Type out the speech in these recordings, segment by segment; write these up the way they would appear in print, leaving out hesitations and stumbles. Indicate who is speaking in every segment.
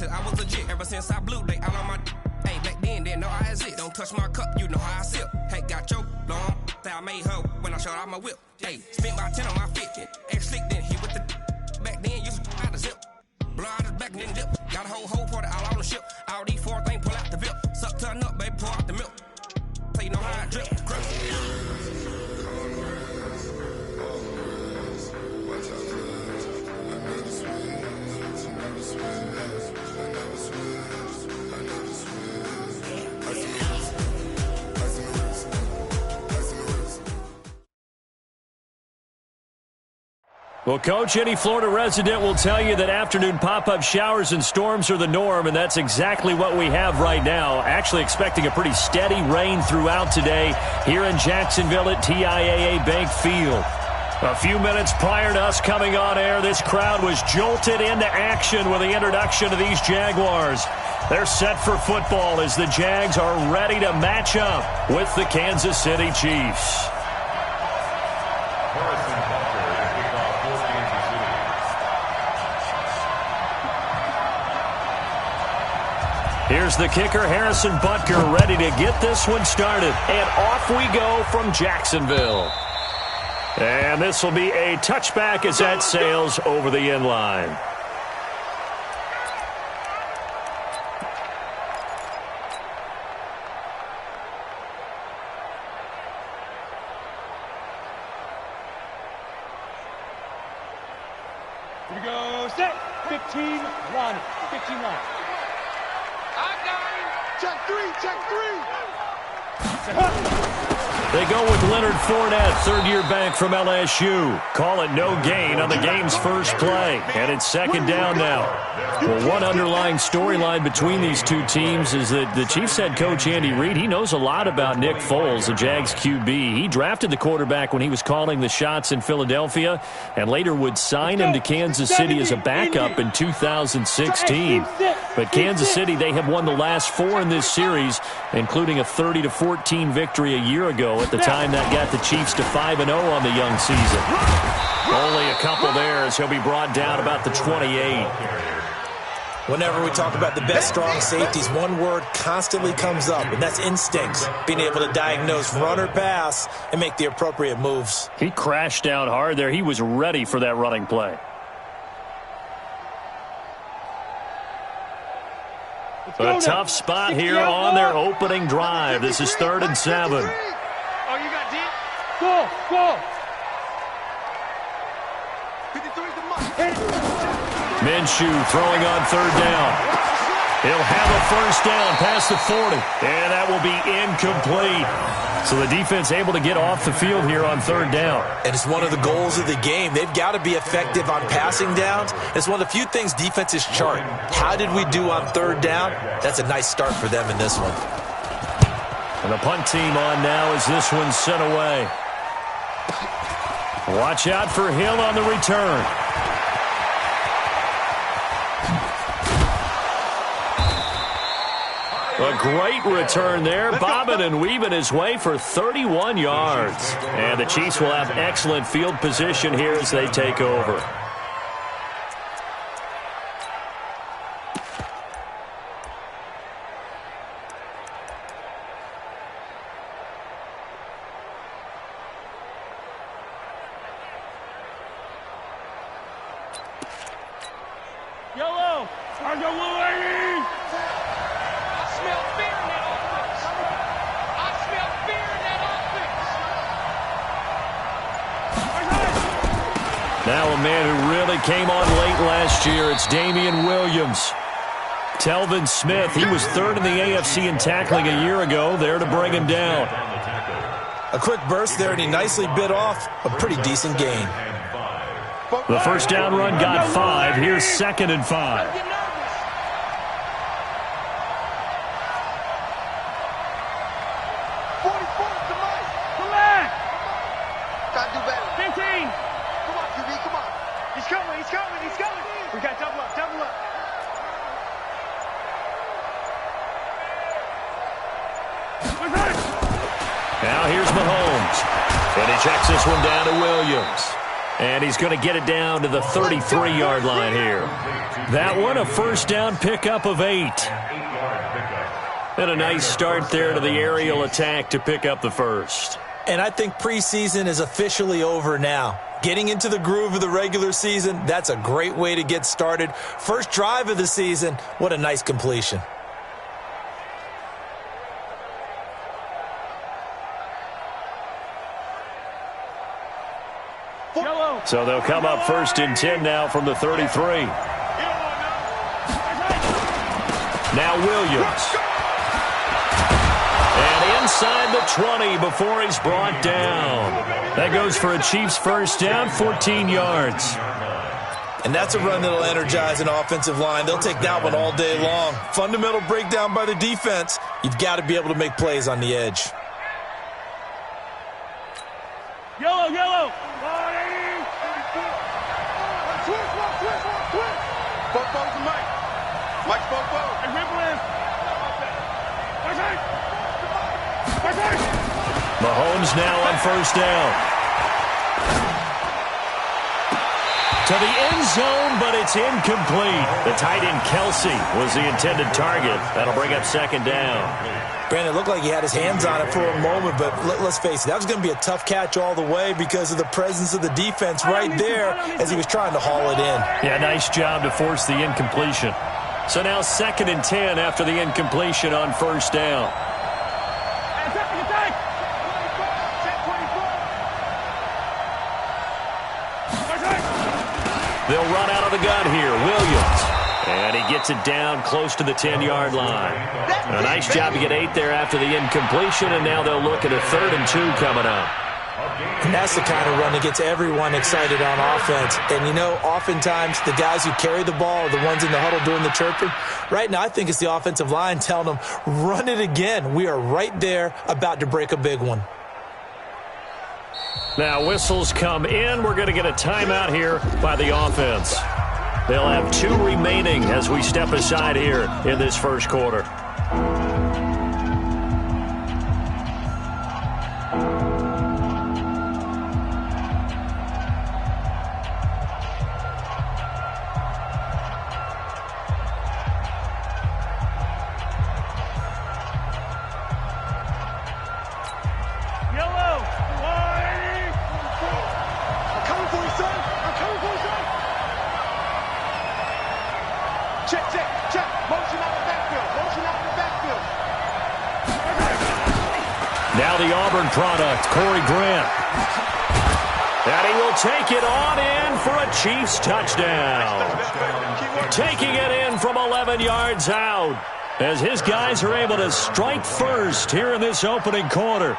Speaker 1: said I was legit ever since I blew. They all on my hey, back then didn't know I exist. Don't touch my cup, you know how I sip. Hey, got your long, that I made her when I showed out my whip. Hey, spent about 10 on my fit, and ex-slick then hit with the back then used to out the zip. Blow out his back and then dip. Got a whole party all on the ship. All these four things pull out the VIP. Suck turn up, baby, pour out the milk. So you know how I drip.
Speaker 2: Well, Coach, any Florida resident will tell you that afternoon pop-up showers and storms are the norm, and that's exactly what we have right now. Actually expecting a pretty steady rain throughout today here in Jacksonville at TIAA Bank Field. A few minutes prior to us coming on air, this crowd was jolted into action with the introduction of these Jaguars. They're set for football as the Jags are ready to match up with the Kansas City Chiefs. Here's the kicker, Harrison Butker, ready to get this one started. And off we go from Jacksonville. And this will be a touchback as that sails over the end line.
Speaker 3: Here we go, set, 15, run, 15 line. Check three.
Speaker 2: They go with Leonard Fournette, third-year back from LSU. Call it no gain on the game's first play. And it's second down now. Well, one underlying storyline between these two teams is that the Chiefs head coach Andy Reid, he knows a lot about Nick Foles, the Jags QB. He drafted the quarterback when he was calling the shots in Philadelphia and later would sign him to Kansas City as a backup in 2016. But Kansas City, they have won the last four in this series, including a 30-14 victory a year ago at the time that got the Chiefs to 5-0 on the young season. Only a couple there as he'll be brought down about the 28.
Speaker 4: Whenever we talk about the best strong safeties, one word constantly comes up, and that's instincts. Being able to diagnose run or pass and make the appropriate moves.
Speaker 2: He crashed down hard there. He was ready for that running play. A tough spot here on their opening drive. This is 3rd and 7.
Speaker 3: Oh, you got deep? Go!
Speaker 2: Minshew throwing on 3rd down. He'll have a first down past the 40. And that will be incomplete. So the defense able to get off the field here on 3rd down.
Speaker 4: And it's one of the goals of the game. They've got to be effective on passing downs. It's one of the few things defenses chart. How did we do on 3rd down? That's a nice start for them in this one.
Speaker 2: And the punt team on now as this one's sent away. Watch out for Hill on the return. A great return there, bobbing and weaving his way for 31 yards. And the Chiefs will have excellent field position here as they take over.
Speaker 3: Yellow! Are you ladies?
Speaker 2: Now a man who really came on late last year, it's Damian Williams. Telvin Smith, he was 3rd in the AFC in tackling a year ago, there to bring him down.
Speaker 4: A quick burst there, and he nicely bit off a pretty decent gain.
Speaker 2: The first down run got 5. Here's 2nd and 5. Now here's Mahomes. And he checks this one down to Williams. And he's going to get it down to the 33-yard line here. That one, a first down pickup of 8. And a nice start there to the aerial attack to pick up the first.
Speaker 4: And I think preseason is officially over now. Getting into the groove of the regular season, that's a great way to get started. First drive of the season, what a nice completion.
Speaker 2: So they'll come up first and 10 now from the 33. Now Williams. And inside the 20 before he's brought down. That goes for a Chiefs first down, 14 yards.
Speaker 4: And that's a run that'll energize an offensive line. They'll take that one all day long. Fundamental breakdown by the defense. You've got to be able to make plays on the edge.
Speaker 3: Yellow.
Speaker 2: Mahomes now on first down. To the end zone, but it's incomplete. The tight end Kelsey was the intended target. That'll bring up second down.
Speaker 4: Brandon, it looked like he had his hands on it for a moment, but let's face it, that was going to be a tough catch all the way because of the presence of the defense right there as he was trying to haul it in.
Speaker 2: Yeah, nice job to force the incompletion. So now second and 10 after the incompletion on first down. They'll run out of the gun here. Williams. And he gets it down close to the 10-yard line. A nice job to get 8 there after the incompletion, and now they'll look at a 3rd and 2 coming up.
Speaker 4: And that's the kind of run that gets everyone excited on offense. And, you know, oftentimes the guys who carry the ball are the ones in the huddle doing the chirping. Right now, I think it's the offensive line telling them, run it again. We are right there about to break a big one.
Speaker 2: Now whistles come in. We're going to get a timeout here by the offense. They'll have 2 remaining as we step aside here in this first quarter. Now the Auburn product, Corey Grant. And he will take it on in for a Chiefs touchdown. Taking it in from 11 yards out as his guys are able to strike first here in this opening quarter.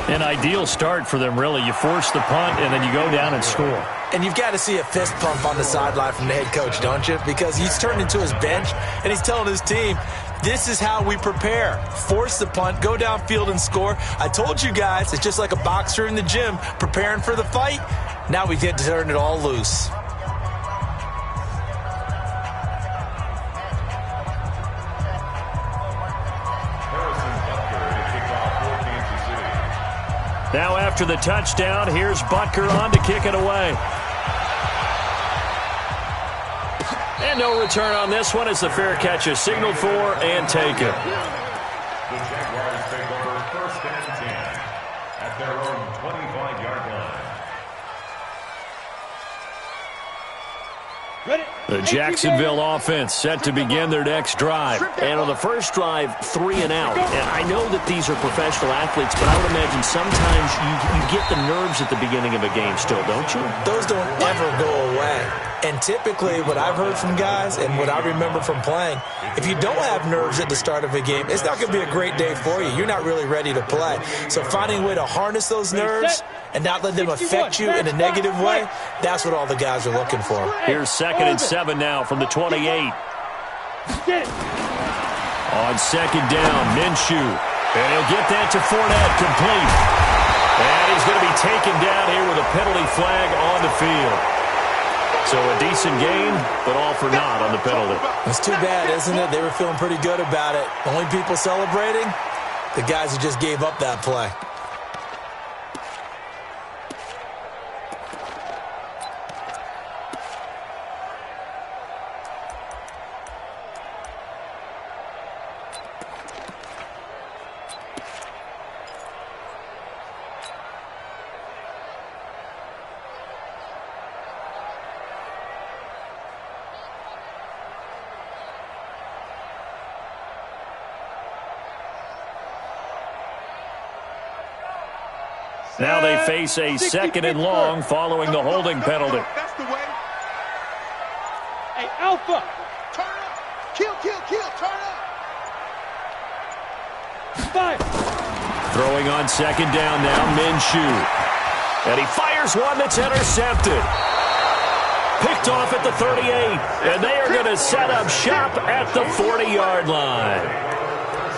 Speaker 2: An ideal start for them, really. You force the punt, and then you go down and score.
Speaker 4: And you've got to see a fist pump on the sideline from the head coach, don't you? Because he's turned into his bench, and he's telling his team, this is how we prepare. Force the punt, go downfield and score. I told you guys, it's just like a boxer in the gym preparing for the fight. Now we get to turn it all loose.
Speaker 2: Now after the touchdown, here's Butker on to kick it away. And no return on this one as the fair catch is signaled for and taken.
Speaker 5: The Jaguars take over first and 10 at their own 25-yard line.
Speaker 2: The Jacksonville offense set to begin their next drive. And on the first drive, 3 and out. And I know that these are professional athletes, but I would imagine sometimes you get the nerves at the beginning of a game still, don't you?
Speaker 4: Those don't ever go away. And typically what I've heard from guys and what I remember from playing, if you don't have nerves at the start of a game, it's not going to be a great day for you. You're not really ready to play. So finding a way to harness those nerves and not let them affect you in a negative way, that's what all the guys are looking for.
Speaker 2: Here's 2nd and 7 now from the 28. On second down, Minshew. And he'll get that to Fournette, complete. And he's going to be taken down here with a penalty flag on the field. So a decent game, but all for naught on the penalty.
Speaker 4: It's too bad, isn't it? They were feeling pretty good about it. Only people celebrating, the guys who just gave up that play.
Speaker 2: Now they face a second and long following the holding penalty.
Speaker 3: That's the way. Hey, Alpha. Turn up. Kill, turn up. Fire.
Speaker 2: Throwing on second down now, Minshew. And he fires one that's intercepted. Picked off at the 38. And they are going to set up shop at the 40-yard line.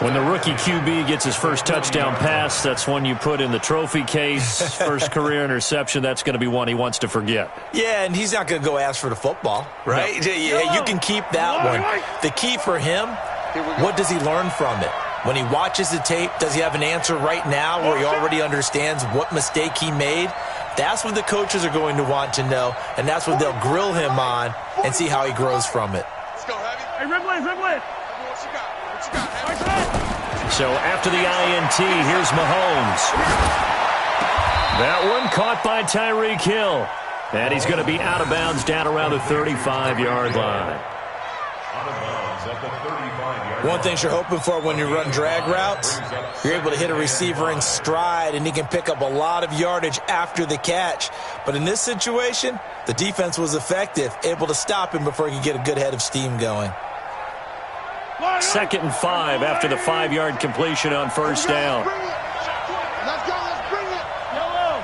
Speaker 2: When the rookie QB gets his first touchdown pass, that's one you put in the trophy case. First career interception, that's going to be one he wants to forget.
Speaker 4: Yeah, and he's not going to go ask for the football, right? No. Yeah, you can keep that one. The key for him, what does he learn from it? When he watches the tape, does he have an answer right now where he already understands what mistake he made? That's what the coaches are going to want to know, and that's what they'll grill him on and see how he grows from it.
Speaker 3: Let's go, Heavy. Hey, Ridley. What you got?
Speaker 2: So after the INT, here's Mahomes. That one caught by Tyreek Hill. And he's going to be out of bounds down around the 35-yard line.
Speaker 5: Out of bounds at the 35-yard line.
Speaker 4: One thing you're hoping for when you run drag routes, you're able to hit a receiver in stride, and he can pick up a lot of yardage after the catch. But in this situation, the defense was effective, able to stop him before he could get a good head of steam going.
Speaker 2: 2nd and 5 after the 5-yard completion on first down.
Speaker 3: Let's bring it. Yellow.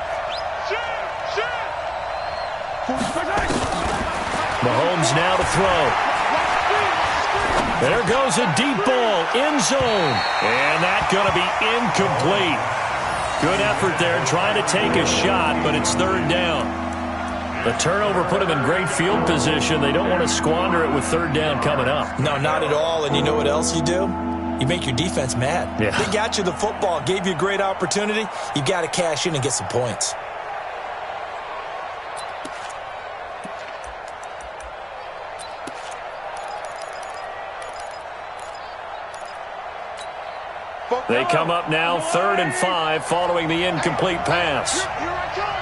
Speaker 2: Mahomes now to throw. There goes a deep ball, end zone. And that's going to be incomplete. Good effort there, trying to take a shot, but it's 3rd down. The turnover put them in great field position. They don't want to squander it with 3rd down coming up.
Speaker 4: No, not at all. And you know what else you do? You make your defense mad.
Speaker 2: Yeah.
Speaker 4: They got you the football, gave you a great opportunity. You got to cash in and get some points.
Speaker 2: They come up now 3rd and 5 following the incomplete pass.
Speaker 3: Here I come.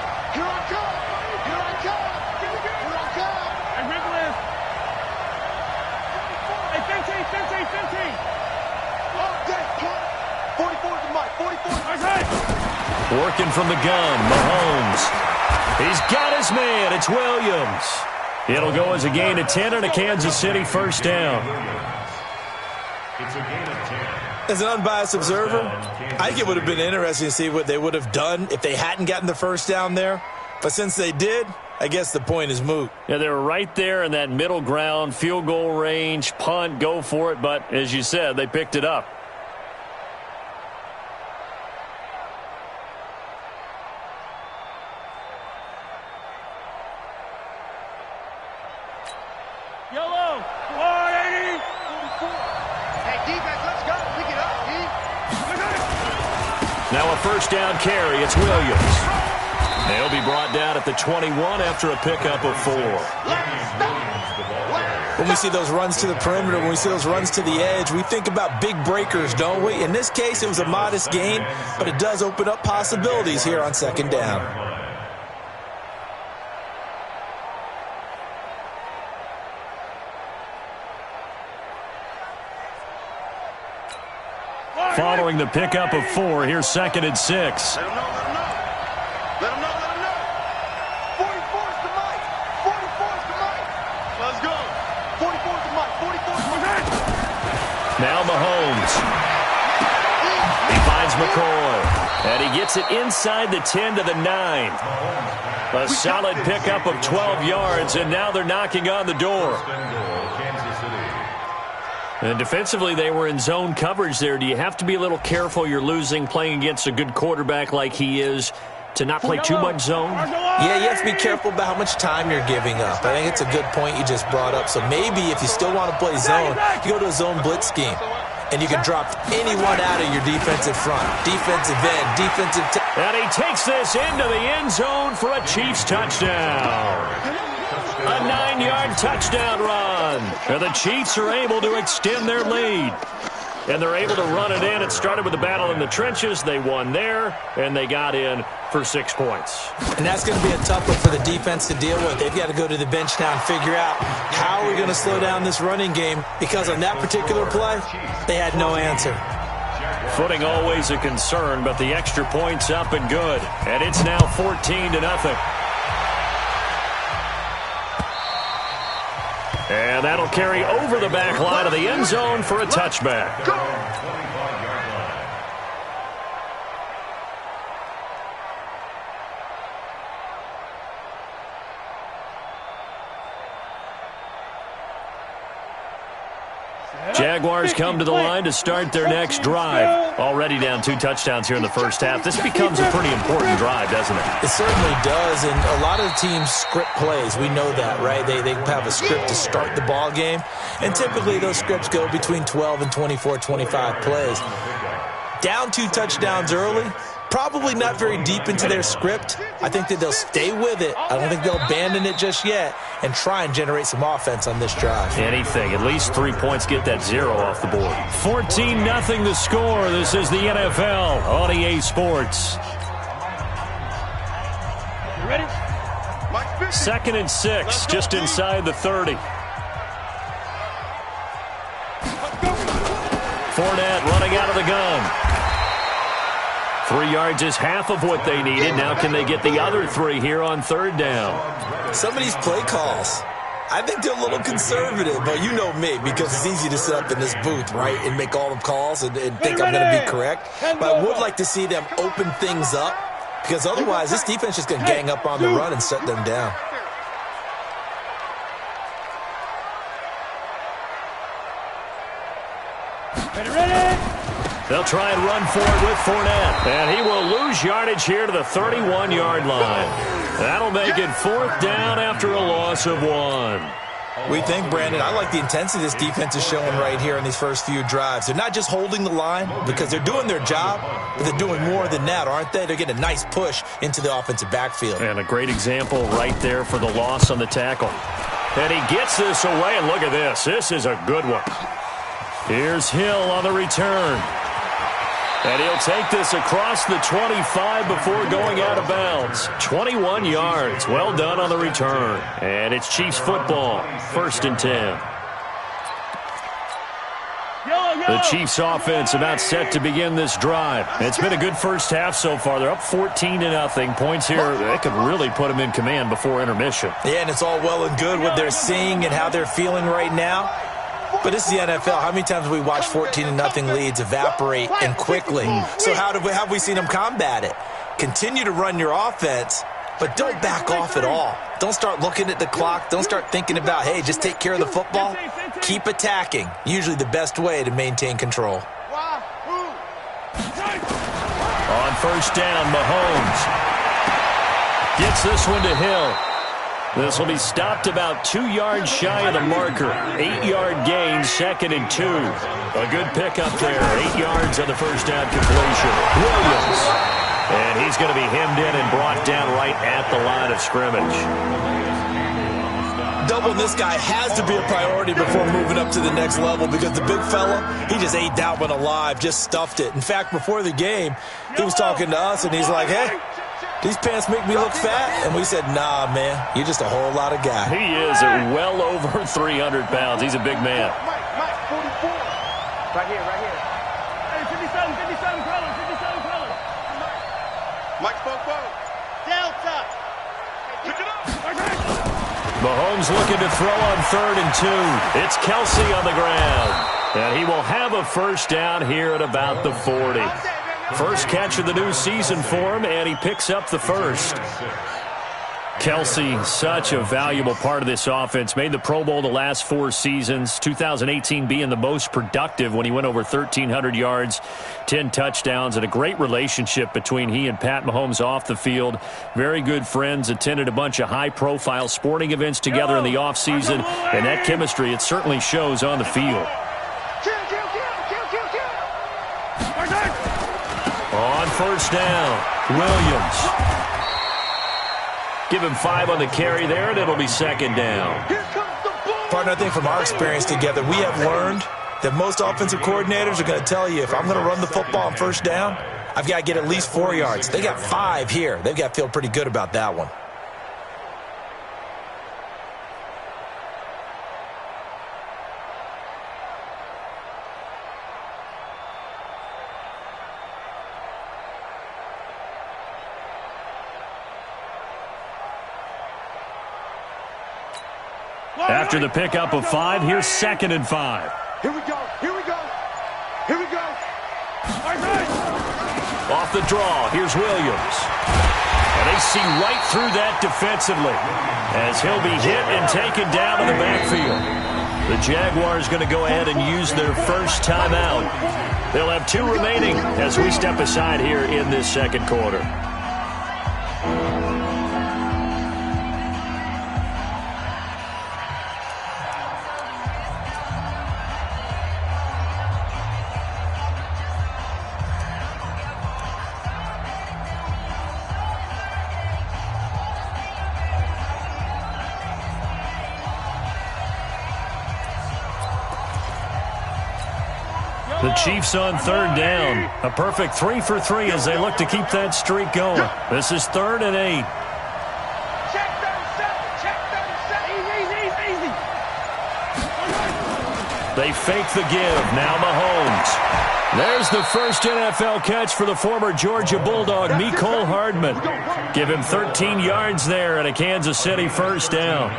Speaker 2: Working from the gun, Mahomes. He's got his man. It's Williams. It'll go as a gain of 10 and a Kansas City 1st down.
Speaker 5: It's a gain of 10.
Speaker 4: As an unbiased observer, I think it would have been interesting to see what they would have done if they hadn't gotten the 1st down there. But since they did, I guess the point is moot.
Speaker 2: Yeah, they were right there in that middle ground, field goal range, punt, go for it. But as you said, they picked it up.
Speaker 3: Yellow. 180. Hey, defense, let's go. Pick it up, D.
Speaker 2: Now a 1st down carry. It's Williams. They'll be brought down at the 21 after a pickup of 4.
Speaker 4: When we see those runs to the perimeter, when we see those runs to the edge, we think about big breakers, don't we? In this case, it was a modest gain, but it does open up possibilities here on 2nd down.
Speaker 2: Following the pickup of 4, here's 2nd and 6.
Speaker 3: Let him know. 44's the mic. 44's the mic. Let's go. 44's the mic. 44's the mic.
Speaker 2: Now Mahomes. He finds McCoy. And he gets it inside the 10 to the 9. A solid pickup of 12 yards, and now they're knocking on the door. And defensively, they were in zone coverage there. Do you have to be a little careful? You're losing, playing against a good quarterback like he is, to not play too much zone?
Speaker 4: Yeah, you have to be careful about how much time you're giving up. I think it's a good point you just brought up. So maybe if you still want to play zone, you go to a zone blitz scheme. And you can drop anyone out of your defensive front. Defensive end, defensive...
Speaker 2: And he takes this into the end zone for a Chiefs touchdown. A 9-yard touchdown run. And the Chiefs are able to extend their lead. And they're able to run it in. It started with a battle in the trenches. They won there, and they got in for 6 points.
Speaker 4: And that's going to be a tough one for the defense to deal with. They've got to go to the bench now and figure out how are we going to slow down this running game, because on that particular play, they had no answer.
Speaker 2: Footing always a concern, but the extra point's up and good. And it's now 14-0. And that'll carry over the back line of the end zone for a touchback. Jaguars come to the line to start their next drive. Already down 2 touchdowns here in the first half. This becomes a pretty important drive, doesn't it?
Speaker 4: It certainly does, and a lot of the teams script plays. We know that, right? They have a script to start the ball game, and typically those scripts go between 12 and 24, 25 plays. Down 2 touchdowns early, probably not very deep into their script. I think that they'll stay with it. I don't think they'll abandon it just yet and try and generate some offense on this drive.
Speaker 2: Anything. At least 3 points, get that 0 off the board. 14-0 the score. This is the NFL on EA Sports.
Speaker 3: You ready?
Speaker 2: 2nd and 6, just inside the 30. Fournette running out of the gun. 3 yards is half of what they needed. Now can they get the other 3 here on 3rd down?
Speaker 4: Some of these play calls, I think they're a little conservative, but you know me, because it's easy to sit up in this booth, right, and make all the calls and think I'm going to be correct. But I would like to see them open things up, because otherwise this defense is going to gang up on the run and shut them down.
Speaker 3: Ready?
Speaker 2: They'll try and run for it with Fournette. And he will lose yardage here to the 31-yard line. That'll make it 4th down after a loss of 1.
Speaker 4: We think, Brandon, I like the intensity this defense is showing right here in these first few drives. They're not just holding the line because they're doing their job, but they're doing more than that, aren't they? They're getting a nice push into the offensive backfield.
Speaker 2: And a great example right there for the loss on the tackle. And he gets this away, and look at this. This is a good one. Here's Hill on the return. And he'll take this across the 25 before going out of bounds. 21 yards. Well done on the return. And it's Chiefs football. 1st and 10. The Chiefs offense about set to begin this drive. It's been a good first half so far. They're up 14-0. Points here, they could really put them in command before intermission.
Speaker 4: Yeah, and it's all well and good what they're seeing and how they're feeling right now. But this is the NFL. How many times have we watched 14-0 leads evaporate and quickly? So how have we seen them combat it? Continue to run your offense, but don't back off at all. Don't start looking at the clock. Don't start thinking about, hey, just take care of the football. Keep attacking. Usually the best way to maintain control.
Speaker 2: On 1st down, Mahomes gets this one to Hill. This will be stopped about 2 yards shy of the marker. 8-yard gain, 2nd and 2. A good pickup there. 8 yards on the 1st down completion. Williams. And he's going to be hemmed in and brought down right at the line of scrimmage.
Speaker 4: Doubling this guy has to be a priority before moving up to the next level because the big fella, he just ate that one alive, just stuffed it. In fact, before the game, he was talking to us, and he's like, hey, these pants make me look fat? And we said, nah, man, you're just a whole lot of guy.
Speaker 2: He is well over 300 pounds. He's a big man.
Speaker 3: Mike, 44. Right here. Hey, 57 colors. Mike, Popo. Delta. Pick it up.
Speaker 2: Mahomes looking to throw on 3rd and 2. It's Kelsey on the ground. And he will have a 1st down here at about the 40. First catch of the new season for him, and he picks up the 1st. Kelsey, such a valuable part of this offense. Made the Pro Bowl the last 4 seasons. 2018 being the most productive when he went over 1,300 yards, 10 touchdowns, and a great relationship between he and Pat Mahomes off the field. Very good friends, attended a bunch of high-profile sporting events together in the offseason, and that chemistry, it certainly shows on the field. On 1st down, Williams. Give him 5 on the carry there, and it'll be 2nd down.
Speaker 4: Partner, I think from our experience together, we have learned that most offensive coordinators are going to tell you, if I'm going to run the football on 1st down, I've got to get at least 4 yards. They got 5 here. They've got to feel pretty good about that one.
Speaker 2: After the pickup of 5, here's 2nd and 5.
Speaker 3: Here we go. Here we go. Here we go.
Speaker 2: Off the draw, here's Williams. And they see right through that defensively as he'll be hit and taken down in the backfield. The Jaguars going to go ahead and use their first timeout. They'll have 2 remaining as we step aside here in this second quarter. The Chiefs on 3rd down. A perfect 3 for 3 as they look to keep that streak going. This is 3rd and 8.
Speaker 3: Check 37. Check 37. Easy.
Speaker 2: They fake the give. Now Mahomes. There's the first NFL catch for the former Georgia Bulldog, Mecole Hardman. Give him 13 yards there and a Kansas City first down.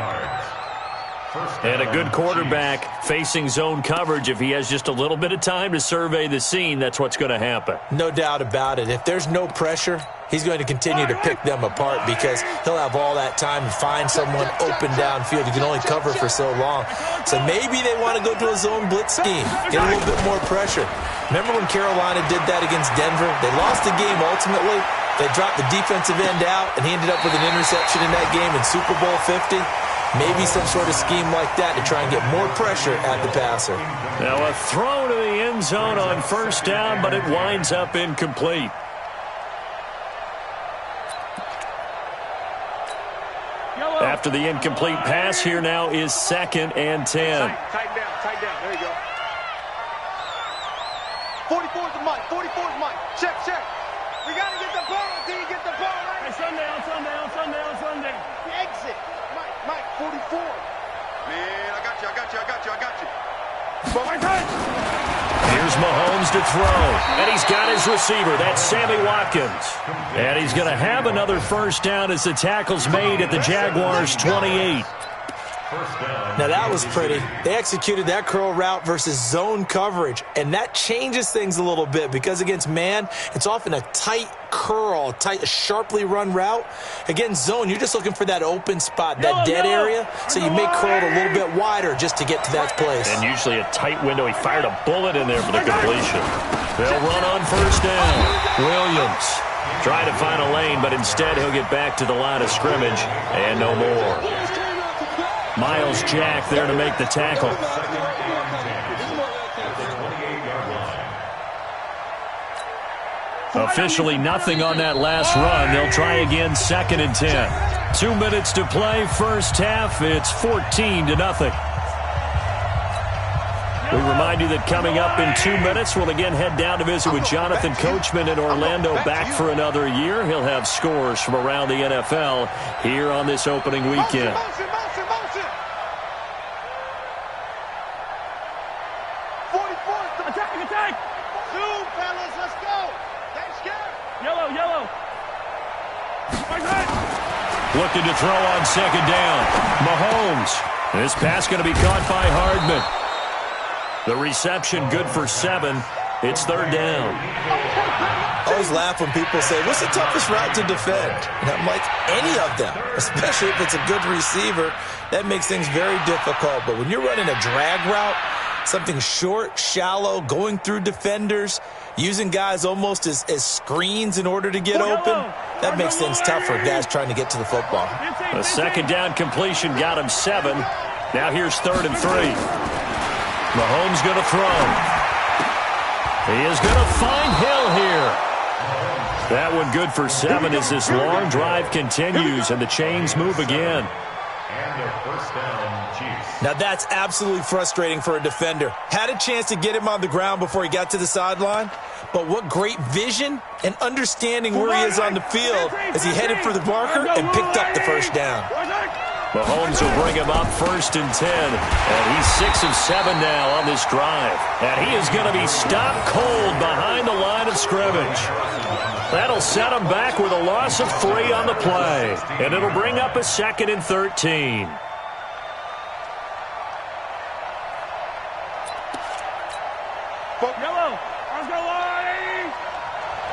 Speaker 2: And a good quarterback facing zone coverage. If he has just a little bit of time to survey the scene, that's what's going to happen.
Speaker 4: No doubt about it. If there's no pressure, he's going to continue to pick them apart because he'll have all that time to find someone open downfield. He can only cover for so long. So maybe they want to go to a zone blitz scheme, get a little bit more pressure. Remember when Carolina did that against Denver? They lost the game ultimately. They dropped the defensive end out, and he ended up with an interception in that game in Super Bowl 50. Maybe some sort of scheme like that to try and get more pressure at the passer.
Speaker 2: Now a throw to the end zone on first down, but it winds up incomplete. After the incomplete pass, here now is 2nd and 10.
Speaker 3: Tighten down. Tighten down. There you go. 44's the mic. 44's mic. Check, check. We got to get the ball. Until you get the ball, right? Hey, Sunday. Exit. Mike, 44. Man, I got you.
Speaker 2: Here's Mahomes to throw, and he's got his receiver. That's Sammy Watkins. And he's going to have another first down as the tackle's made at the Jaguars' 28.
Speaker 4: Now that was pretty. They executed that curl route versus zone coverage, and that changes things a little bit because against man, it's often a tight curl, a sharply run route. Against zone, you're just looking for that open spot, that dead area, so you make curl a little bit wider just to get to that place.
Speaker 2: And usually a tight window. He fired a bullet in there for the completion. They'll run on first down. Williams trying to find a lane, but instead he'll get back to the line of scrimmage and no more. Miles Jack there to make the tackle. Officially nothing on that last run. They'll try again 2nd and 10. 2 minutes to play, first half. It's 14-0. We remind you that coming up in 2 minutes, we'll again head down to visit with Jonathan Coachman in Orlando, back for another year. He'll have scores from around the NFL here on this opening weekend.
Speaker 3: Motion. 44's the attack. Zoom, fellas, let's go. Stay scared. Yellow.
Speaker 2: Looking to throw on 2nd down. Mahomes. This pass going to be caught by Hardman. The reception good for 7. It's 3rd down.
Speaker 4: I always laugh when people say, what's the toughest route to defend? And I'm like, any of them, especially if it's a good receiver. That makes things very difficult. But when you're running a drag route, something short, shallow, going through defenders, using guys almost as screens in order to get open, that makes things tough for guys trying to get to the football.
Speaker 2: A 2nd down completion got him 7. Now here's 3rd and 3. Mahomes going to throw. He is going to find Hill here. That one good for 7 as this long drive continues and the chains move again.
Speaker 5: And a first down, Chiefs.
Speaker 4: Now that's absolutely frustrating for a defender. Had a chance to get him on the ground before he got to the sideline, but what great vision and understanding where he is on the field as he headed for the marker and picked up the first down.
Speaker 2: Mahomes will bring him up 1st and 10, and he's 6 of 7 now on this drive. And he is going to be stopped cold behind the line of scrimmage. That'll set him back with a loss of 3 on the play, and it'll bring up a 2nd and 13.
Speaker 3: Yellow. Let's go, Lonnie.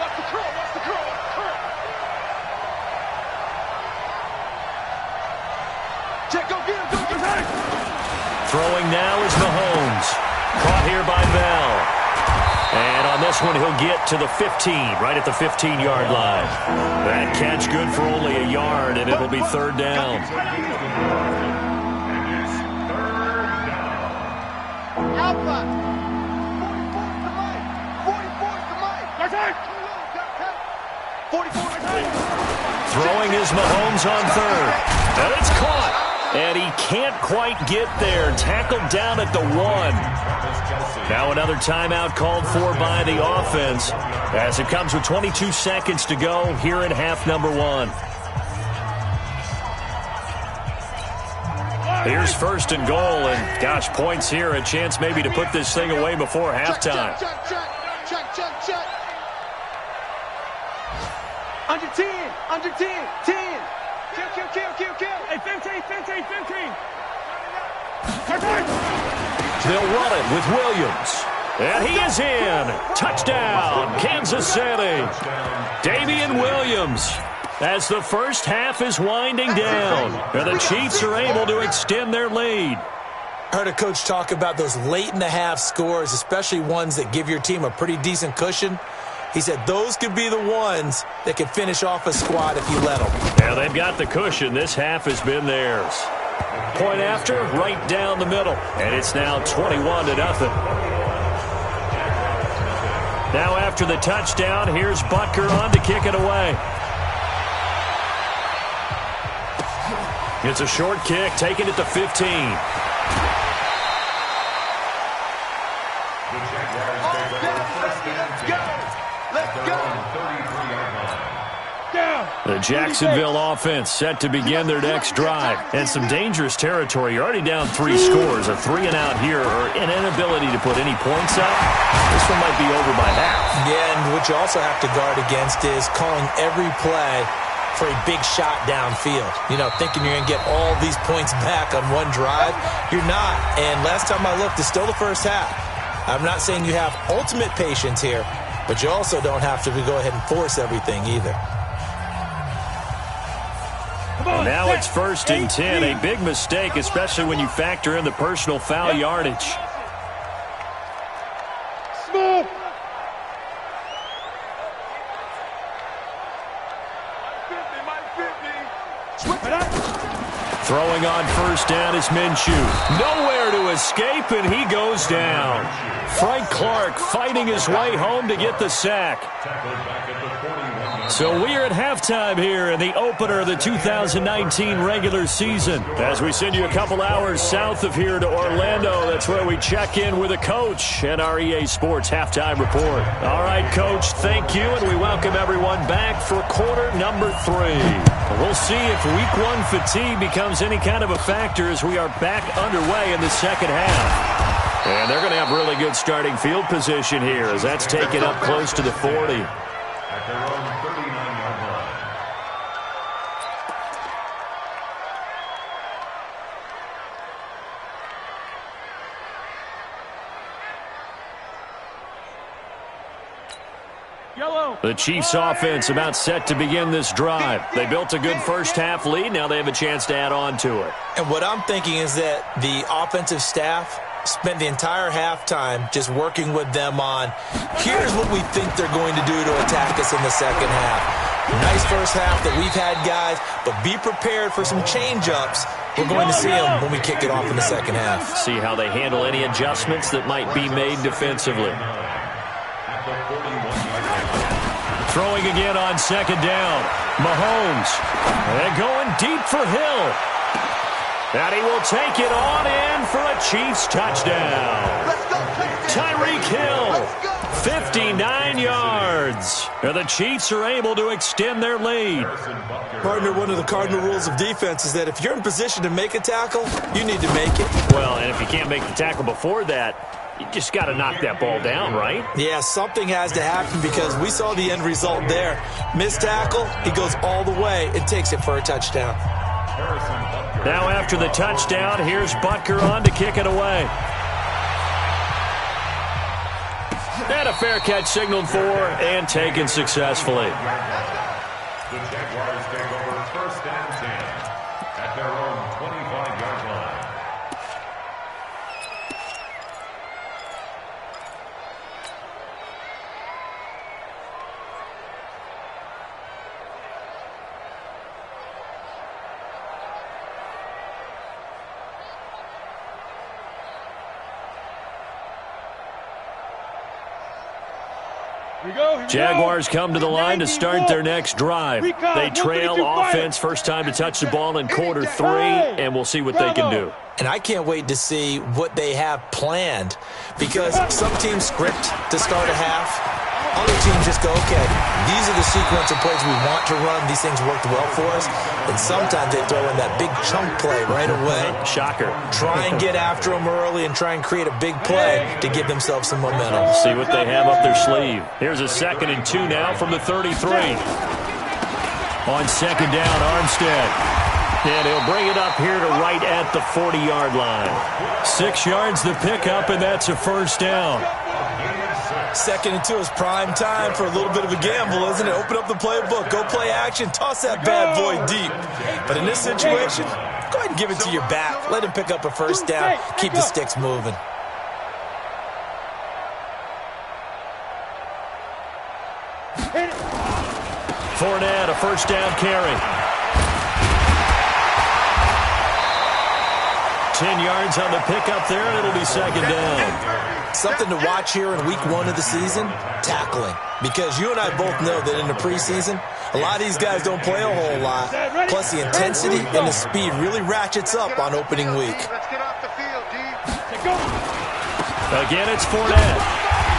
Speaker 3: Watch the curl. Watch the curl. Watch the curl. Check, go get him. Go get him.
Speaker 2: Throwing now is Mahomes. Caught here by Bell. And on this one, he'll get to the 15, right at the 15-yard line. That catch good for only a yard, and it'll be third down.
Speaker 3: Alpha. 44 to Mike. 44 to Mike. That's it. 44 to Mike.
Speaker 2: Throwing is Mahomes on third. And it's caught. And he can't quite get there. Tackled down at the 1. Now another timeout called for by the offense as it comes with 22 seconds to go here in half number 1. Here's first and goal, and gosh, points here, a chance maybe to put this thing away before halftime.
Speaker 3: Check. Under 10, under 10, 10. Kill. Hey, 15.
Speaker 2: They'll run it with Williams. And he is in. Touchdown, Kansas City. Damian Williams. As the first half is winding down, and the Chiefs are able to extend their lead.
Speaker 4: I heard a coach talk about those late-in-the-half scores, especially ones that give your team a pretty decent cushion. He said those could be the ones that can finish off a squad if you let them.
Speaker 2: Yeah, they've got the cushion. This half has been theirs. Point after, right down the middle. And it's now 21-0. Now after the touchdown, here's Butker on to kick it away. It's a short kick, taking it to 15. The Jacksonville offense set to begin their next drive. And some dangerous territory. You're already down 3 scores. A 3-and-out here, or an inability to put any points up. This one might be over by half.
Speaker 4: Yeah, and what you also have to guard against is calling every play for a big shot downfield. You know, thinking you're going to get all these points back on one drive. You're not. And last time I looked, it's still the first half. I'm not saying you have ultimate patience here, but you also don't have to go ahead and force everything either.
Speaker 2: And now it's first and 10. A big mistake, especially when you factor in the personal foul yardage.
Speaker 3: Smooth.
Speaker 2: Throwing on first down is Minshew. Nowhere to escape, and he goes down. Frank Clark fighting his way home to get the sack. So we are at halftime here in the opener of the 2019 regular season. As we send you a couple hours south of here to Orlando, that's where we check in with a coach and our EA Sports halftime report. All right, Coach, thank you, and we welcome everyone back for quarter number 3. We'll see if week 1 fatigue becomes any kind of a factor as we are back underway in the second half. And they're going to have really good starting field position here as that's taken up close to the 40.
Speaker 5: At their own 39-yard line.
Speaker 3: Yellow.
Speaker 2: The Chiefs offense about set to begin this drive. They built a good first half lead. Now they have a chance to add on to it.
Speaker 4: And what I'm thinking is that the offensive staff spent the entire halftime just working with them on, here's what we think they're going to do to attack us in the second half. Nice first half that we've had, guys, but be prepared for some change-ups. We're going to see them when we kick it off in the second half.
Speaker 2: See how they handle any adjustments that might be made defensively. Throwing again on second down. Mahomes. And going deep for Hill. And he will take it on in for a Chiefs touchdown. Tyreek Hill, 59 yards. And the Chiefs are able to extend their lead.
Speaker 4: Partner, one of the cardinal rules of defense is that if you're in position to make a tackle, you need to make it.
Speaker 2: Well, and if you can't make the tackle before that, you just got to knock that ball down, right?
Speaker 4: Yeah, something has to happen because we saw the end result there. Missed tackle, he goes all the way and takes it for a touchdown.
Speaker 2: Now after the touchdown, here's Butker on to kick it away. And a fair catch signaled for and taken successfully.
Speaker 5: The Jaguars take over 1st and 10 at their own 25-yard line.
Speaker 2: Jaguars come to the line to start their next drive. They trail offense, first time to touch the ball in quarter 3, and we'll see what they can do.
Speaker 4: And I can't wait to see what they have planned, because some teams script to start a half. Other teams just go, okay, these are the sequence of plays we want to run. These things worked well for us. And sometimes they throw in that big chunk play right away.
Speaker 2: Shocker.
Speaker 4: Try and get after them early and try and create a big play to give themselves some momentum.
Speaker 2: See what they have up their sleeve. Here's a 2nd and 2 now from the 33. On 2nd down, Armstead. And he'll bring it up here to right at the 40-yard line. 6 yards the pickup, and that's a 1st down.
Speaker 4: 2nd and 2 is prime time for a little bit of a gamble, isn't it? Open up the playbook, go play action, toss that bad boy deep. But in this situation, go ahead and give it to your back. Let him pick up a 1st down. Keep the sticks moving.
Speaker 2: Fournette, a 1st down carry. 10 yards on the pickup there, and it'll be 2nd down.
Speaker 4: Something to watch here in week 1 of the season, tackling. Because you and I both know that in the preseason, a lot of these guys don't play a whole lot. Plus the intensity and the speed really ratchets up on opening week.
Speaker 3: Let's get off the field, D.
Speaker 2: Again, it's Fournette.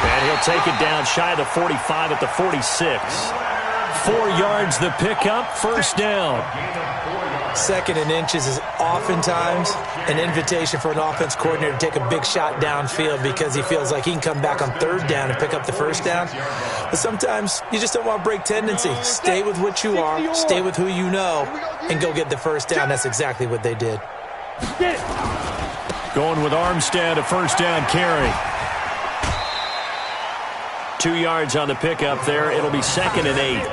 Speaker 2: And he'll take it down shy of the 45 at the 46. 4 yards the pickup, 1st down.
Speaker 4: 2nd and inches is oftentimes an invitation for an offense coordinator to take a big shot downfield because he feels like he can come back on 3rd down and pick up the 1st down. But sometimes you just don't want to break tendency. Stay with what you are, stay with who you know, and go get the 1st down. That's exactly what they did.
Speaker 2: Going with Armstead, a 1st down carry. 2 yards on the pickup there. It'll be 2nd and 8.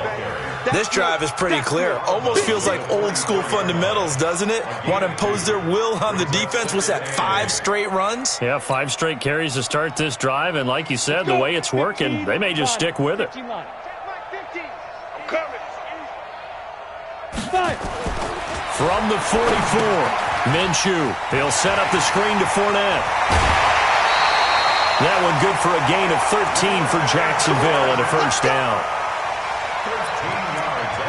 Speaker 4: This drive is pretty clear. Almost feels like old school fundamentals, doesn't it? Want to impose their will on the defense. What's that, 5 straight runs?
Speaker 2: Yeah, 5 straight carries to start this drive. And like you said, the way it's working, they may just stick with it.
Speaker 3: I'm coming.
Speaker 2: From the 44, Minshew. He'll set up the screen to Fournette. That one good for a gain of 13 for Jacksonville and a 1st down.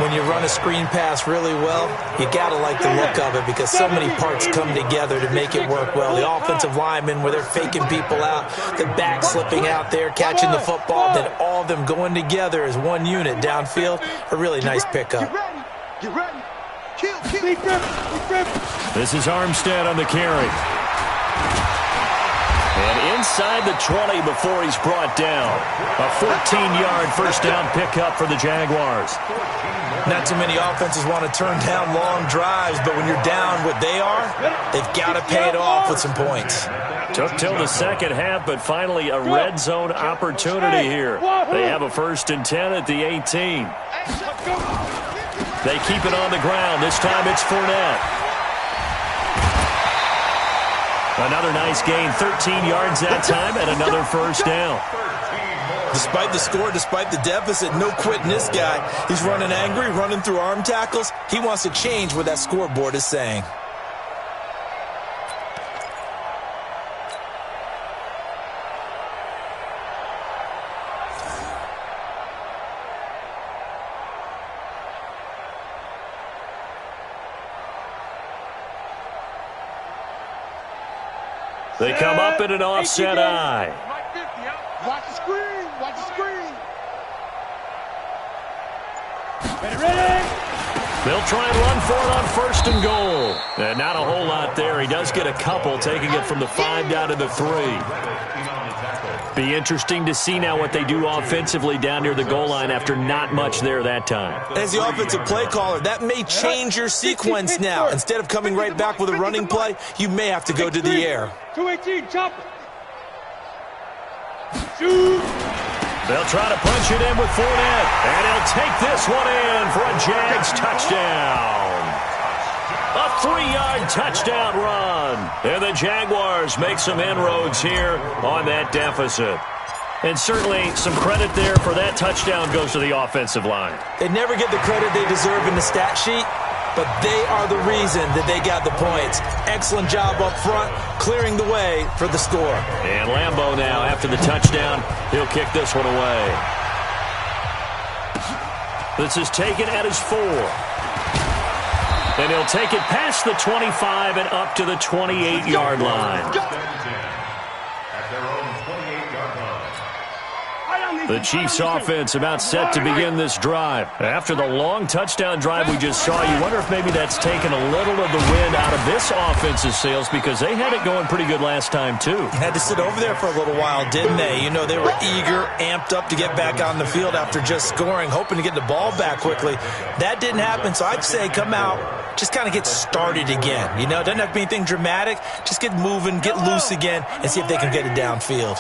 Speaker 4: When you run a screen pass really well, you got to like the look of it because so many parts come together to make it work well. The offensive linemen where they're faking people out, the back slipping out there, catching the football, then all of them going together as one unit downfield. A really nice pickup.
Speaker 3: Get ready. Kill.
Speaker 2: This is Armstead on the carry. And inside the 20 before he's brought down. A 14-yard 1st down pickup for the Jaguars.
Speaker 4: Not too many offenses want to turn down long drives, but when you're down what they are, they've got to pay it off with some points.
Speaker 2: Took till the 2nd half, but finally a red zone opportunity here. They have a 1st and 10 at the 18. They keep it on the ground. This time it's Fournette. Another nice gain, 13 yards that time, and another 1st down.
Speaker 4: Despite the score, despite the deficit, no quitting this guy. He's running angry, running through arm tackles. He wants to change what that scoreboard is saying.
Speaker 2: They come up in an offset eye.
Speaker 3: Watch the screen. Watch the screen.
Speaker 2: Ready? They'll try and run for it on 1st and goal. And not a whole lot there. He does get a couple, taking it from the 5 down to the 3. Be interesting to see now what they do offensively down near the goal line after not much there that time.
Speaker 4: As the offensive play caller, that may change your sequence now. Instead of coming right back with a running play, you may have to go to the air.
Speaker 3: 218, chop it. Shoot.
Speaker 2: They'll try to punch it in with Fournette, and he'll take this one in for a Jags touchdown. A 3-yard touchdown run. And the Jaguars make some inroads here on that deficit. And certainly some credit there for that touchdown goes to the offensive line.
Speaker 4: They never get the credit they deserve in the stat sheet, but they are the reason that they got the points. Excellent job up front, clearing the way for the score.
Speaker 2: And Lambeau now, after the touchdown, he'll kick this one away. This is taken at his 4. And he'll take it past the 25 and up to the 28-yard line.
Speaker 5: At their own 28-yard line.
Speaker 2: The Chiefs offense about set to begin this drive. After the long touchdown drive we just saw, you wonder if maybe that's taken a little of the wind out of this offense's sails because they had it going pretty good last time too.
Speaker 4: Had to sit over there for a little while, didn't they? You know, they were eager, amped up to get back on the field after just scoring, hoping to get the ball back quickly. That didn't happen, so I'd say come out, just kind of get started again. You know, it doesn't have to be anything dramatic. Just get moving, get loose again, and see if they can get it downfield.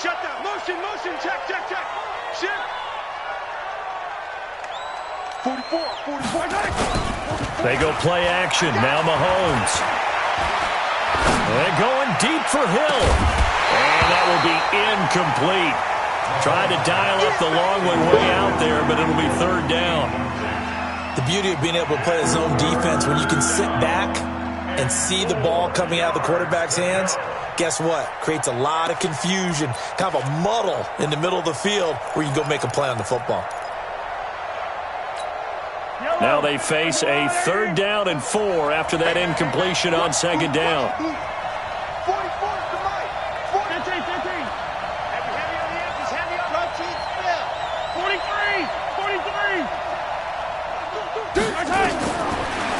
Speaker 3: Shut down. Motion. Check. Shift. 44.
Speaker 2: They go play action. Now Mahomes. They're going deep for Hill. And that will be incomplete. Tried to dial up the long one way out there, but it'll be 3rd down.
Speaker 4: The beauty of being able to play a zone defense when you can sit back and see the ball coming out of the quarterback's hands, guess what? Creates a lot of confusion, kind of a muddle in the middle of the field where you can go make a play on the football.
Speaker 2: Now they face a 3rd down and 4 after that incompletion on 2nd down.
Speaker 3: 44 to Mike. 15. Heavy on the edges. Heavy on the cheeks. 43.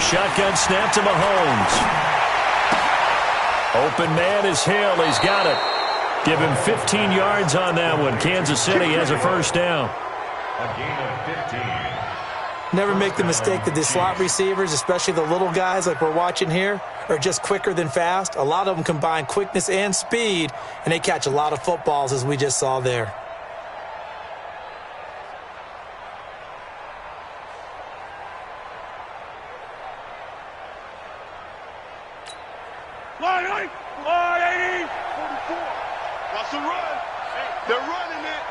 Speaker 2: Shotgun snap to Mahomes. Open man is Hill. He's got it. Give him 15 yards on that one. Kansas City has a 1st down.
Speaker 5: A gain of 15.
Speaker 4: Never make the mistake that the slot receivers, especially the little guys like we're watching here, are just quicker than fast. A lot of them combine quickness and speed, and they catch a lot of footballs as we just saw there.
Speaker 3: Line 80. 44. That's a run. They're running it.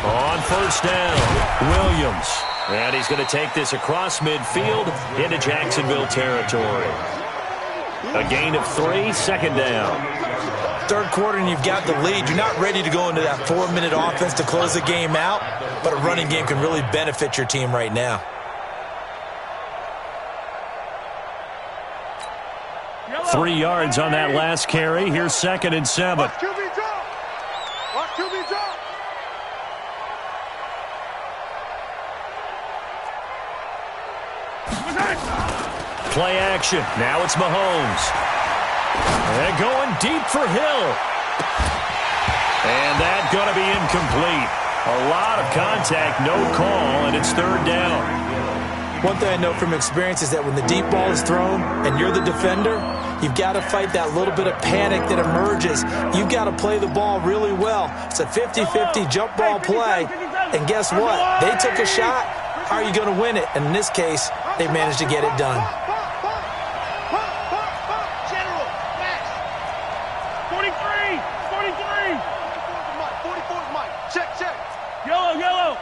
Speaker 2: On 1st down, Williams. And he's going to take this across midfield into Jacksonville territory. A gain of 3, 2nd down.
Speaker 4: 3rd quarter and you've got the lead. You're not ready to go into that 4-minute offense to close the game out, but a running game can really benefit your team right now.
Speaker 2: 3 yards on that last carry. Here's 2nd and 7.
Speaker 3: Watch QB drop. Watch QB drop.
Speaker 2: Play action. Now it's Mahomes. They're going deep for Hill. And that's going to be incomplete. A lot of contact, no call, and it's 3rd down.
Speaker 4: One thing I know from experience is that when the deep ball is thrown and you're the defender, you've got to fight that little bit of panic that emerges. You've got to play the ball really well. It's a 50-50 jump ball play. And guess what? They took a shot. How are you going to win it? And in this case, they managed to get it done.
Speaker 3: General, Max. 43. 44 to Mike. Check. Yellow.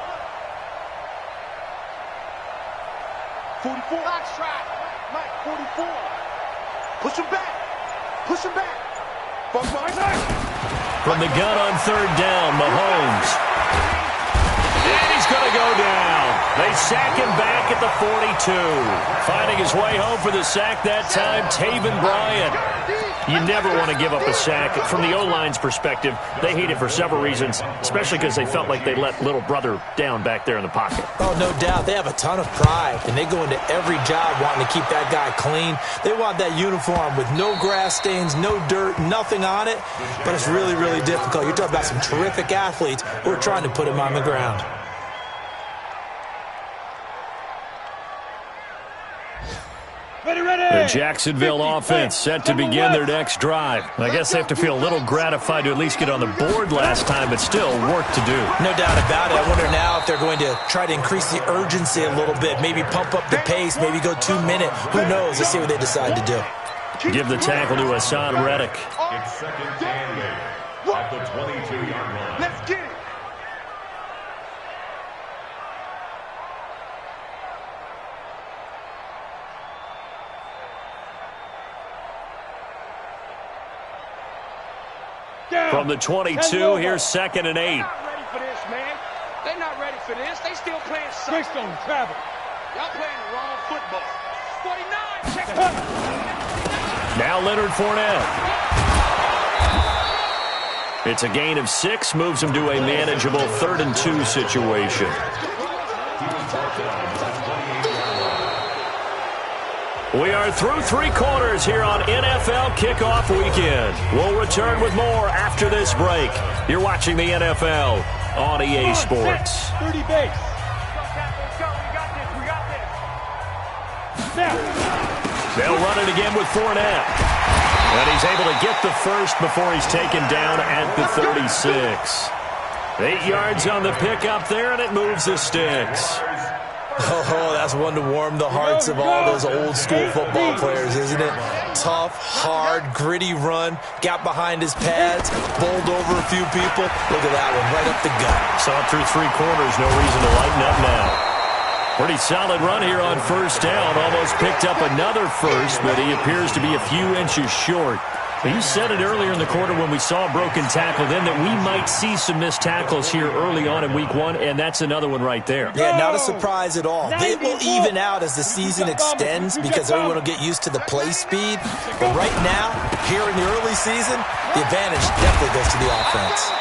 Speaker 3: 44. Box track. Mike, 44. Push him back.
Speaker 2: From the gun on 3rd down, Mahomes. And he's going to go down. They sack him back at the 42. Finding his way home for the sack that time, Taven Bryan. You never want to give up a sack. From the O-line's perspective, they hate it for several reasons, especially because they felt like they let little brother down back there in the pocket.
Speaker 4: Oh, no doubt. They have a ton of pride, and they go into every job wanting to keep that guy clean. They want that uniform with no grass stains, no dirt, nothing on it, but it's really, really difficult. You're talking about some terrific athletes who are trying to put him on the ground.
Speaker 2: The Jacksonville offense set to begin their next drive. I guess they have to feel a little gratified to at least get on the board last time, but still work to do.
Speaker 4: No doubt about it. I wonder now if they're going to try to increase the urgency a little bit, maybe pump up the pace, maybe go 2 minute. Who knows? Let's see what they decide to do.
Speaker 2: Give the tackle to Hassan Reddick.
Speaker 5: It's second down at the 22-yard line.
Speaker 3: Let's get it.
Speaker 2: From the 22, here's 2nd and 8.
Speaker 3: They're not ready for this, man. They're not ready for this. They still playing switched on travel. Y'all playing the wrong football. 49, check it.
Speaker 2: Now Leonard Fournette. It's a gain of 6, moves him to a manageable 3rd and 2 situation. We are through 3 quarters here on NFL Kickoff Weekend. We'll return with more after this break. You're watching the NFL on EA Sports.
Speaker 3: 30 base. Let's go. We got this. We got this.
Speaker 2: They'll run it again with Fournette. And he's able to get the first before he's taken down at the 36. 8 yards on the pickup there, and it moves the sticks.
Speaker 4: Oh, that's one to warm the hearts of all those old-school football players, isn't it? Tough, hard, gritty run. Got behind his pads, bowled over a few people. Look at that one, right up the gut.
Speaker 2: Saw it through 3 quarters, no reason to lighten up now. Pretty solid run here on first down. Almost picked up another first, but he appears to be a few inches short. You said it earlier in the quarter when we saw a broken tackle then that we might see some missed tackles here early on in week 1, and that's another one right there.
Speaker 4: Yeah, not a surprise at all. They will even out as the season extends because everyone will get used to the play speed. But right now, here in the early season, the advantage definitely goes to the offense.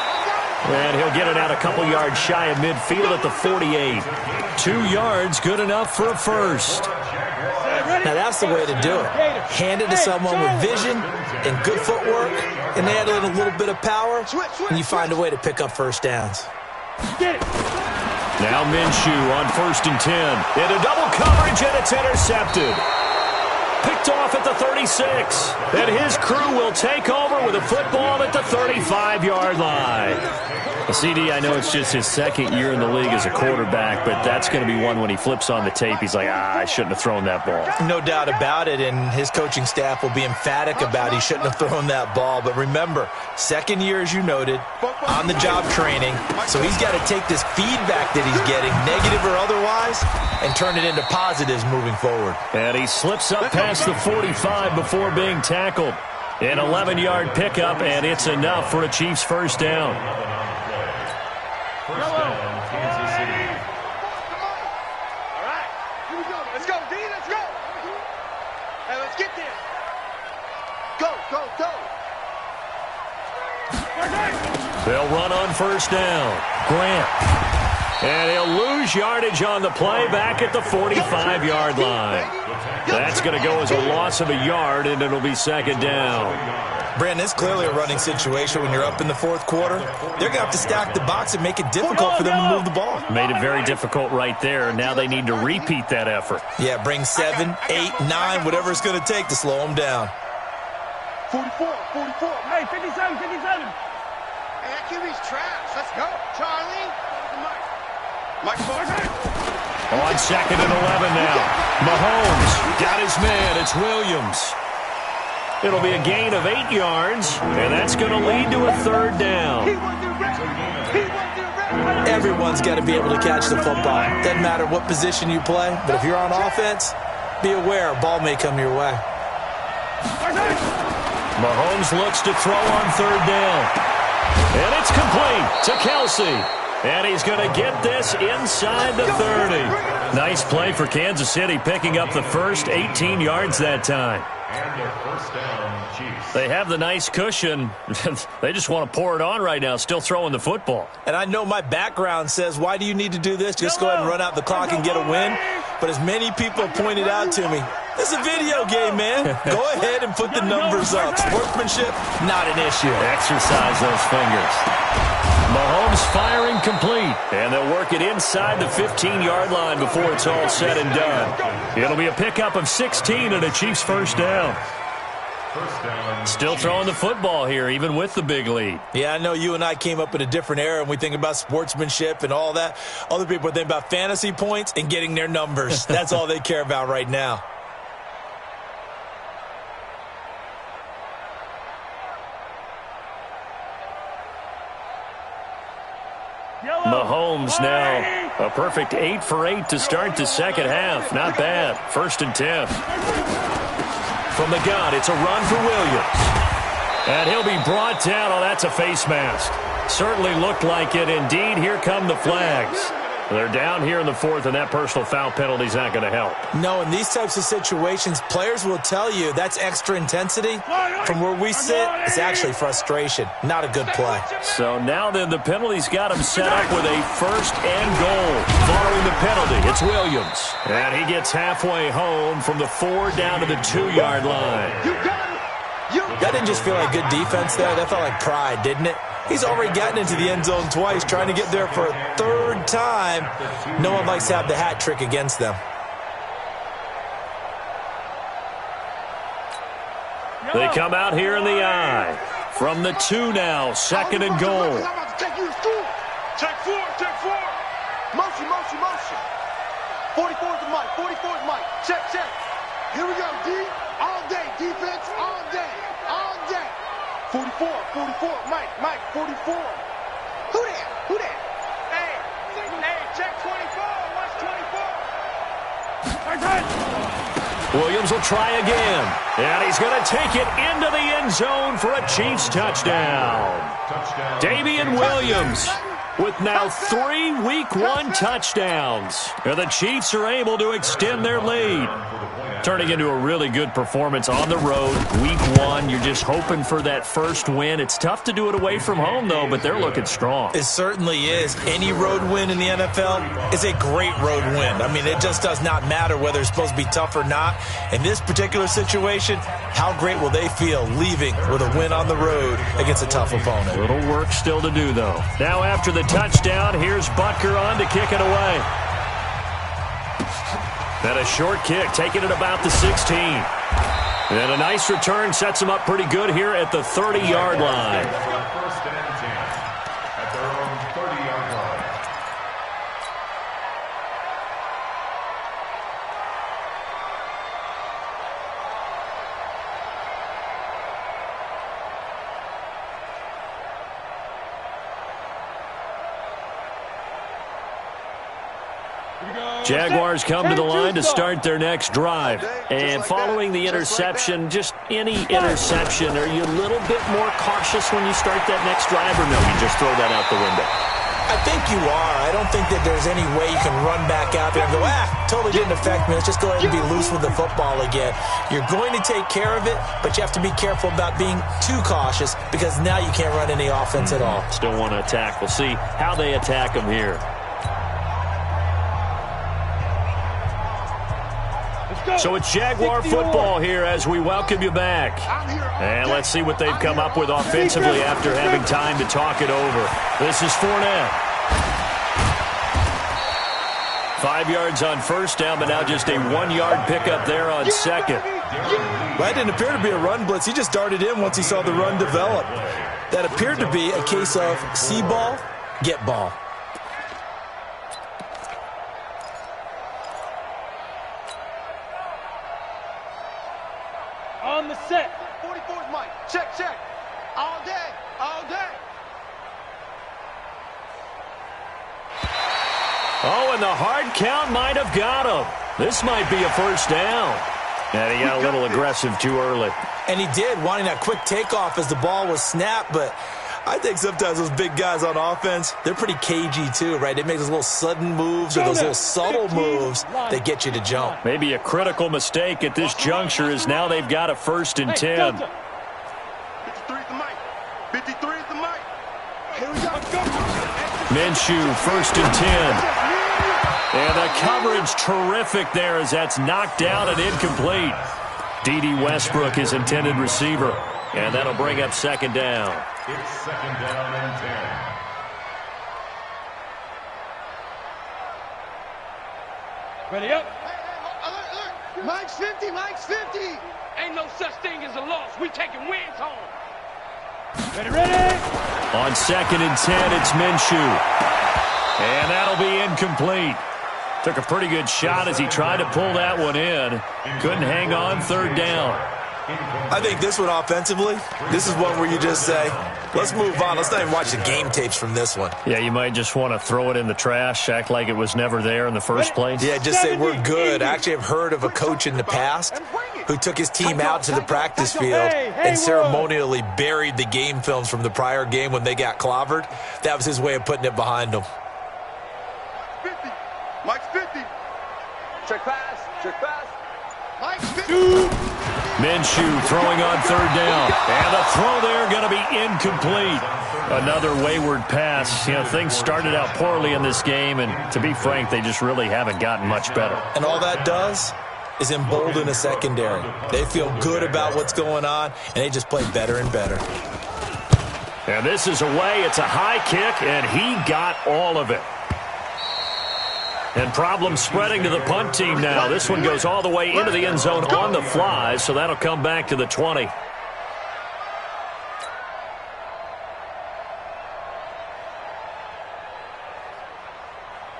Speaker 2: And he'll get it out a couple yards shy of midfield at the 48. 2 yards, good enough for a first.
Speaker 4: Now that's the way to do it. Hand it to someone with vision and good footwork, and add in a little bit of power, and you find a way to pick up first downs.
Speaker 2: Now Minshew on 1st and 10. Into double coverage, and it's intercepted. Picked off at the 36. And his crew will take over with a football at the 35-yard line. CD, I know it's just his 2nd year in the league as a quarterback, but that's going to be one when he flips on the tape. He's like, I shouldn't have thrown that ball.
Speaker 4: No doubt about it, and his coaching staff will be emphatic about he shouldn't have thrown that ball. But remember, 2nd year, as you noted, on-the-job training, so he's got to take this feedback that he's getting, negative or otherwise, and turn it into positives moving forward.
Speaker 2: And he slips up past the 45 before being tackled. An 11-yard pickup, and it's enough for a Chiefs first down.
Speaker 5: First down, Kansas City.
Speaker 3: All right. Here we go. Let's go, D. Let's go. Hey, let's get there. Go, go, go.
Speaker 2: They'll run on first down. Grant. And he'll lose yardage on the play back at the 45-yard line. That's going to go as a loss of a yard, and it'll be 2nd down.
Speaker 4: Brandon, it's clearly a running situation when you're up in the 4th quarter. They're going to have to stack the box and make it difficult for them to move the ball.
Speaker 2: Made it very difficult right there. Now they need to repeat that effort.
Speaker 4: Yeah, bring 7, 8, 9, whatever it's going to take to slow them down.
Speaker 3: 44, 44. Hey, 57, 57. Hey, that QB's trash. Let's go. Charlie. Mike Forte.
Speaker 2: On 2nd and 11 now. Mahomes got his man. It's Williams. It'll be a gain of 8 yards, and that's going to lead to a 3rd down.
Speaker 4: Everyone's got to be able to catch the football. Doesn't matter what position you play, but if you're on offense, be aware a ball may come your way.
Speaker 2: Mahomes looks to throw on 3rd down. And it's complete to Kelsey. And he's going to get this inside the 30. Nice play for Kansas City, picking up the first 18 yards that time.
Speaker 5: And their first down, Chiefs.
Speaker 2: They have the nice cushion. They just want to pour it on right now, still throwing the football.
Speaker 4: And I know my background says, why do you need to do this? Just go ahead and run out the clock and get a win. But as many people pointed out to me, this is a video game, man. Go ahead and put the numbers up. Sportsmanship, not an issue.
Speaker 2: Exercise those fingers. Mahomes firing complete, and they'll work it inside the 15-yard line before it's all said and done. It'll be a pickup of 16 and a Chiefs first down. Still throwing the football here, even with the big lead.
Speaker 4: Yeah, I know you and I came up in a different era, and we think about sportsmanship and all that. Other people think about fantasy points and getting their numbers. That's all they care about right now.
Speaker 2: Mahomes now a perfect 8 for 8 to start the second half. Not bad. 1st and 10. From the gun, it's a run for Williams. And he'll be brought down. Oh, that's a face mask. Certainly looked like it. Indeed, here come the flags. They're down here in the 4th, and that personal foul penalty is not going to help.
Speaker 4: No, in these types of situations, players will tell you that's extra intensity. From where we sit, it's actually frustration. Not a good play.
Speaker 2: So now then, the penalty's got him set up with a 1st and goal. Following the penalty, it's Williams. And he gets halfway home from the 4 down to the 2-yard line.
Speaker 4: That didn't just feel like good defense there. That felt like pride, didn't it? He's already gotten into the end zone twice, trying to get there for a 3rd time. No one likes to have the hat trick against them.
Speaker 2: They come out here in the I. From the 2 now, 2nd and goal.
Speaker 3: Take 4, take 4. Motion. 44 is the mic, 44 is the mic. Check. Here we go, D. All day, defense, all day. 44, Mike, 44. Who that? Hey, check 24. What's 24?
Speaker 2: Williams will try again. And he's going to take it into the end zone for a Chiefs touchdown. Damian Williams with now 3 Week 1 touchdowns. And the Chiefs are able to extend their lead. Turning into a really good performance on the road. Week 1, you're just hoping for that first win. It's tough to do it away from home, though, but they're looking strong.
Speaker 4: It certainly is. Any road win in the NFL is a great road win. I mean, it just does not matter whether it's supposed to be tough or not. In this particular situation, how great will they feel leaving with a win on the road against a tough opponent?
Speaker 2: A little work still to do, though. Now after the touchdown, here's Butker on to kick it away. And a short kick, taking it about the 16. And a nice return sets them up pretty good here at the 30-yard line.
Speaker 5: 1st and 10 at their own 30-yard line.
Speaker 2: Jaguars come to the line to start their next drive. And following the interception, just any interception, are you a little bit more cautious when you start that next drive, or no, you just throw that out the window?
Speaker 4: I think you are. I don't think that there's any way you can run back out there and go, totally didn't affect me. Let's just go ahead and be loose with the football again. You're going to take care of it, but you have to be careful about being too cautious because now you can't run any offense at all.
Speaker 2: Still want to attack. We'll see how they attack them here. So it's Jaguar football here as we welcome you back. And let's see what they've come up with offensively after having time to talk it over. This is Fournette. 5 yards on 1st down, but now just a 1-yard pickup there on 2nd.
Speaker 4: Well, that didn't appear to be a run blitz. He just darted in once he saw the run develop. That appeared to be a case of see ball, get ball.
Speaker 3: On the set. 44 is Mike. Check. All day.
Speaker 2: Oh, and the hard count might have got him. This might be a 1st down. And he got a little aggressive too early.
Speaker 4: And he did, wanting that quick takeoff as the ball was snapped, but I think sometimes those big guys on offense, they're pretty cagey too, right? They make those little sudden moves or those little subtle moves that get you to jump.
Speaker 2: Maybe a critical mistake at this juncture is now they've got a 1st and 10.
Speaker 3: 53 is the mic. 53 is the mic. Here we go.
Speaker 2: Minshew, 1st and 10. And the coverage terrific there as that's knocked down and incomplete. D.D. Westbrook, his intended receiver. And that'll bring up 2nd down.
Speaker 5: It's 2nd down and 10.
Speaker 6: Ready up.
Speaker 3: Alert. Mike's 50, Mike's 50.
Speaker 6: Ain't no such thing as a loss. We taking wins home. Ready.
Speaker 2: On 2nd and 10, it's Minshew. And that'll be incomplete. Took a pretty good shot as he tried to pull that one in. Couldn't hang on 3rd down.
Speaker 4: I think this one offensively, this is one where you just say, let's move on. Let's not even watch the game tapes from this one.
Speaker 2: Yeah, you might just want to throw it in the trash, act like it was never there in the first place.
Speaker 4: Yeah, just say we're good. I actually have heard of a coach in the past who took his team out to the practice field and ceremonially buried the game films from the prior game when they got clobbered. That was his way of putting it behind them.
Speaker 3: 50. Mike's 50. Check pass. Mike's 50.
Speaker 2: Minshew throwing on 3rd down. And the throw there going to be incomplete. Another wayward pass. You know, things started out poorly in this game, and to be frank, they just really haven't gotten much better.
Speaker 4: And all that does is embolden a secondary. They feel good about what's going on, and they just play better and better.
Speaker 2: And this is away. It's a high kick, and he got all of it. And problems spreading to the punt team now. This one goes all the way into the end zone on the fly, so that'll come back to the 20.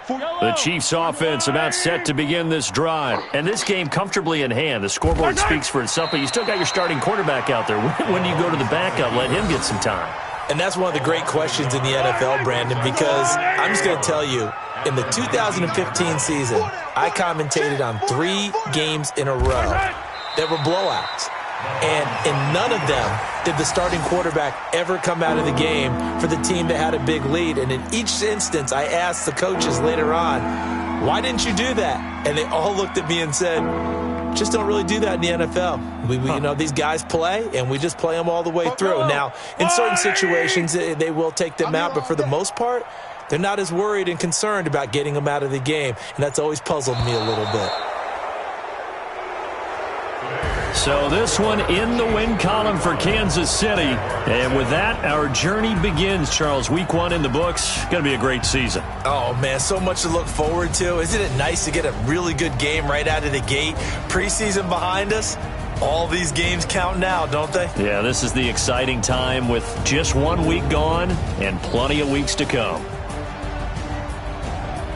Speaker 2: The Chiefs offense about set to begin this drive. And this game comfortably in hand. The scoreboard speaks for itself, but you still got your starting quarterback out there. When do you go to the backup? Let him get some time.
Speaker 4: And that's one of the great questions in the NFL, Brandon, because I'm just going to tell you, in the 2015 season, I commentated on 3 games in a row that were blowouts. And in none of them did the starting quarterback ever come out of the game for the team that had a big lead. And in each instance, I asked the coaches later on, why didn't you do that? And they all looked at me and said, just don't really do that in the NFL. We you know, these guys play, and we just play them all the way through. Now, in certain situations, they will take them out, but for the most part, they're not as worried and concerned about getting them out of the game, and that's always puzzled me a little bit.
Speaker 2: So this one in the win column for Kansas City. And with that, our journey begins, Charles. Week 1 in the books. Going to be a great season.
Speaker 4: Oh, man, so much to look forward to. Isn't it nice to get a really good game right out of the gate? Preseason behind us. All these games count now, don't they?
Speaker 2: Yeah, this is the exciting time with just 1 week gone and plenty of weeks to come.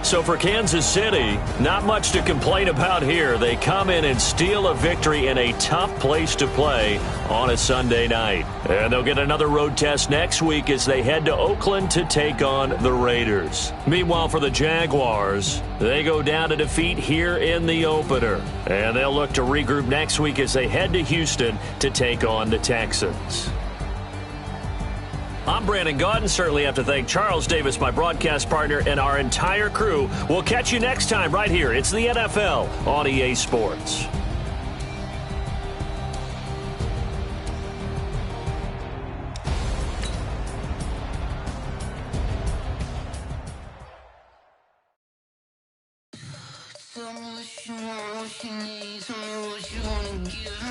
Speaker 2: So for Kansas City, not much to complain about here. They come in and steal a victory in a tough place to play on a Sunday night. And they'll get another road test next week as they head to Oakland to take on the Raiders. Meanwhile, for the Jaguars, they go down to defeat here in the opener. And they'll look to regroup next week as they head to Houston to take on the Texans. I'm Brandon Gaudin. Certainly have to thank Charles Davis, my broadcast partner, and our entire crew. We'll catch you next time right here. It's the NFL on EA Sports.
Speaker 7: Tell me what you want, what you need. Tell me what you wanna give me.